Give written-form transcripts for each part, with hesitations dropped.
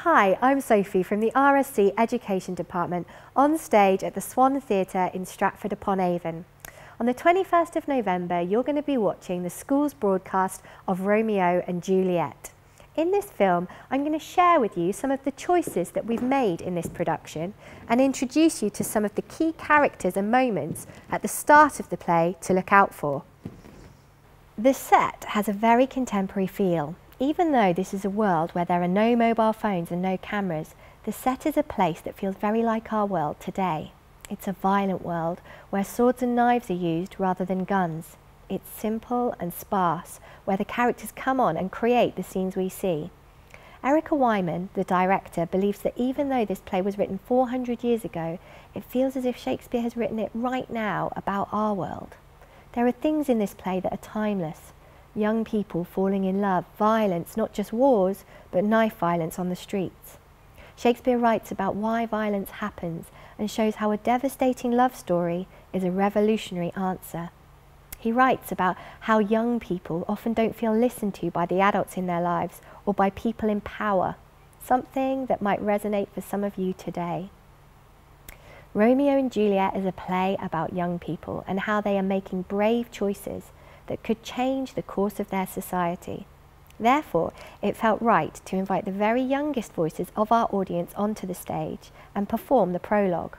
Hi, I'm Sophie from the RSC Education Department on stage at the Swan Theatre in Stratford-upon-Avon. On the 21st of November, you're going to be watching the school's broadcast of Romeo and Juliet. In this film, I'm going to share with you some of the choices that we've made in this production and introduce you to some of the key characters and moments at the start of the play to look out for. The set has a very contemporary feel. Even though this is a world where there are no mobile phones and no cameras, the set is a place that feels very like our world today. It's a violent world where swords and knives are used rather than guns. It's simple and sparse, where the characters come on and create the scenes we see. Erica Wyman, the director, believes that even though this play was written 400 years ago, it feels as if Shakespeare has written it right now about our world. There are things in this play that are timeless. Young people falling in love, violence, not just wars, but knife violence on the streets. Shakespeare writes about why violence happens and shows how a devastating love story is a revolutionary answer. He writes about how young people often don't feel listened to by the adults in their lives or by people in power, something that might resonate for some of you today. Romeo and Juliet is a play about young people and how they are making brave choices that could change the course of their society. Therefore, it felt right to invite the very youngest voices of our audience onto the stage and perform the prologue.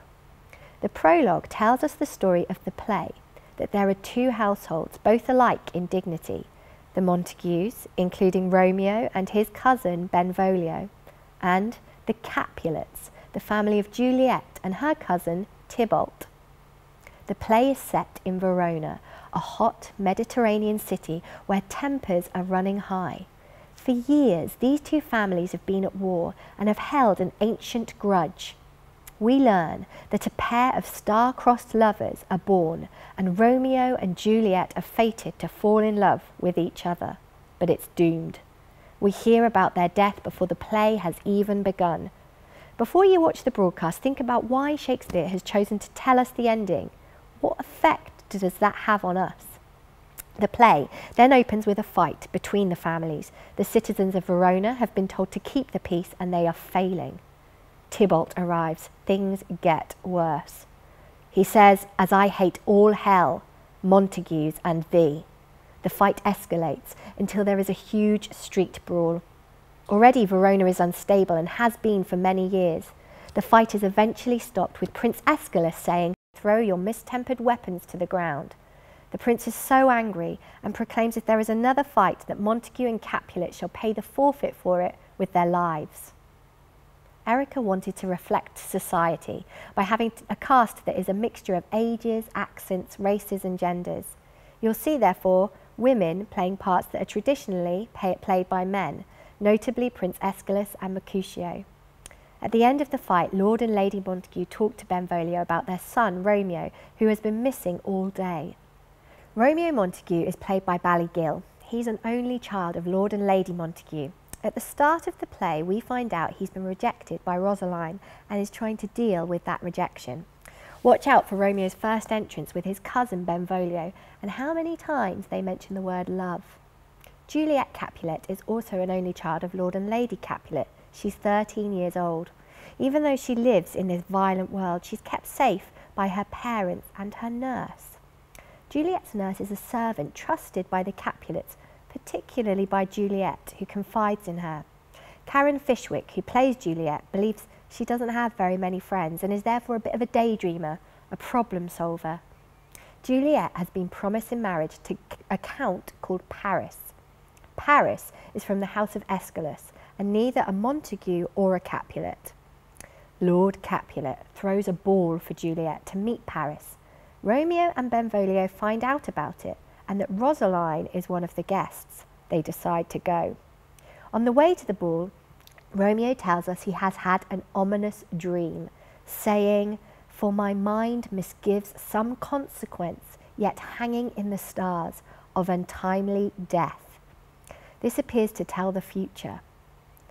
The prologue tells us the story of the play, that there are two households, both alike in dignity, the Montagues, including Romeo and his cousin Benvolio, and the Capulets, the family of Juliet and her cousin Tybalt. The play is set in Verona, a hot Mediterranean city where tempers are running high. For years, these two families have been at war and have held an ancient grudge. We learn that a pair of star-crossed lovers are born, and Romeo and Juliet are fated to fall in love with each other. But it's doomed. We hear about their death before the play has even begun. Before you watch the broadcast, think about why Shakespeare has chosen to tell us the ending. What effect does that have on us? The play then opens with a fight between the families. The citizens of Verona have been told to keep the peace and they are failing. Tybalt arrives. Things get worse. He says, "As I hate all hell, Montagues and thee." The fight escalates until there is a huge street brawl. Already Verona is unstable and has been for many years. The fight is eventually stopped with Prince Aeschylus saying, "Throw your mistempered weapons to the ground." The prince is so angry and proclaims if there is another fight that Montague and Capulet shall pay the forfeit for it with their lives. Erica wanted to reflect society by having a cast that is a mixture of ages, accents, races and genders. You'll see, therefore, women playing parts that are traditionally played by men, notably Prince Aeschylus and Mercutio. At the end of the fight, Lord and Lady Montague talk to Benvolio about their son, Romeo, who has been missing all day. Romeo Montague is played by Ballygill. He's an only child of Lord and Lady Montague. At the start of the play, we find out he's been rejected by Rosaline and is trying to deal with that rejection. Watch out for Romeo's first entrance with his cousin Benvolio and how many times they mention the word love. Juliet Capulet is also an only child of Lord and Lady Capulet. She's 13 years old. Even though she lives in this violent world, she's kept safe by her parents and her nurse. Juliet's nurse is a servant trusted by the Capulets, particularly by Juliet, who confides in her. Karen Fishwick, who plays Juliet, believes she doesn't have very many friends and is therefore a bit of a daydreamer, a problem solver. Juliet has been promised in marriage to a count called Paris. Paris is from the house of Aeschylus, and neither a Montague or a Capulet. Lord Capulet throws a ball for Juliet to meet Paris. Romeo and Benvolio find out about it, and that Rosaline is one of the guests. They decide to go. On the way to the ball, Romeo tells us he has had an ominous dream, saying, "For my mind misgives some consequence, yet hanging in the stars, of untimely death." This appears to tell the future.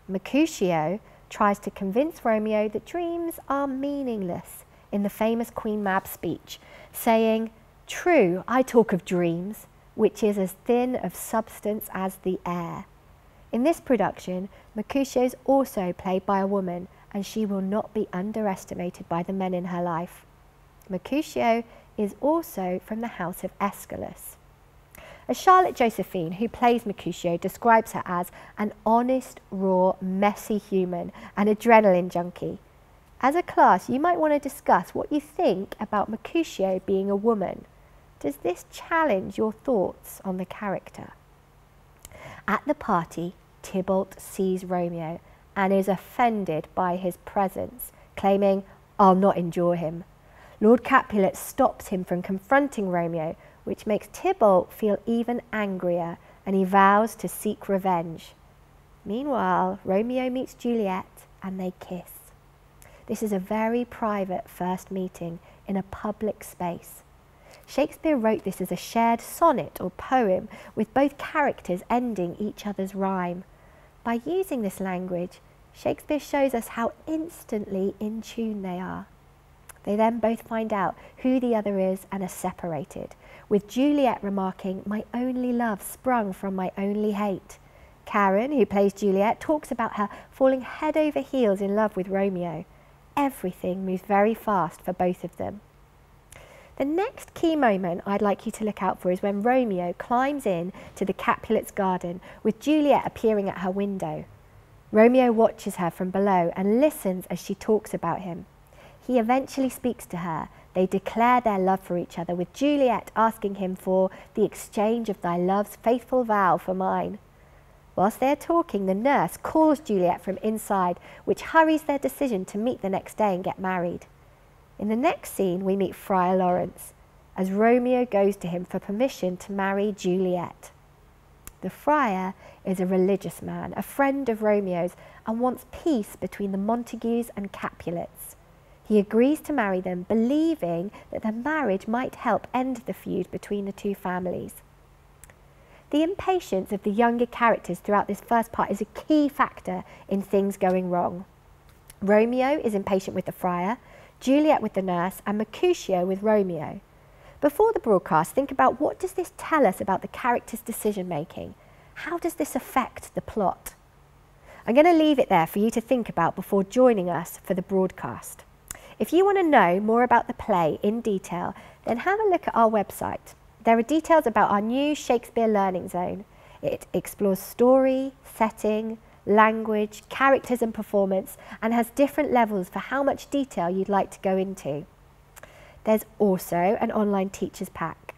Mercutio tries to convince Romeo that dreams are meaningless in the famous Queen Mab speech, saying, "True, I talk of dreams, which is as thin of substance as the air." In this production, Mercutio is also played by a woman, and she will not be underestimated by the men in her life. Mercutio is also from the house of Aeschylus. As Charlotte Josephine, who plays Mercutio, describes her as an honest, raw, messy human, an adrenaline junkie. As a class, you might want to discuss what you think about Mercutio being a woman. Does this challenge your thoughts on the character? At the party, Tybalt sees Romeo and is offended by his presence, claiming, "I'll not endure him." Lord Capulet stops him from confronting Romeo, which makes Tybalt feel even angrier, and he vows to seek revenge. Meanwhile, Romeo meets Juliet and they kiss. This is a very private first meeting in a public space. Shakespeare wrote this as a shared sonnet or poem, with both characters ending each other's rhyme. By using this language, Shakespeare shows us how instantly in tune they are. They then both find out who the other is and are separated, with Juliet remarking, "My only love sprung from my only hate." Karen, who plays Juliet, talks about her falling head over heels in love with Romeo. Everything moves very fast for both of them. The next key moment I'd like you to look out for is when Romeo climbs in to the Capulets' garden, with Juliet appearing at her window. Romeo watches her from below and listens as she talks about him. He eventually speaks to her. They declare their love for each other, with Juliet asking him for the exchange of thy love's faithful vow for mine. Whilst they are talking, the nurse calls Juliet from inside, which hurries their decision to meet the next day and get married. In the next scene, we meet Friar Laurence, as Romeo goes to him for permission to marry Juliet. The friar is a religious man, a friend of Romeo's, and wants peace between the Montagues and Capulets. He agrees to marry them, believing that the marriage might help end the feud between the two families. The impatience of the younger characters throughout this first part is a key factor in things going wrong. Romeo is impatient with the friar, Juliet with the nurse, and Mercutio with Romeo. Before the broadcast, think about, what does this tell us about the characters' decision making? How does this affect the plot? I'm going to leave it there for you to think about before joining us for the broadcast. If you want to know more about the play in detail, then have a look at our website. There are details about our new Shakespeare Learning Zone. It explores story, setting, language, characters and performance, and has different levels for how much detail you'd like to go into. There's also an online teacher's pack.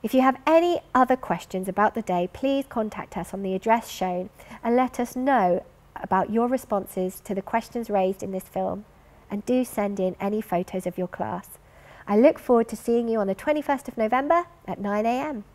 If you have any other questions about the day, please contact us on the address shown and let us know about your responses to the questions raised in this film, and do send in any photos of your class. I look forward to seeing you on the 21st of November at 9 AM.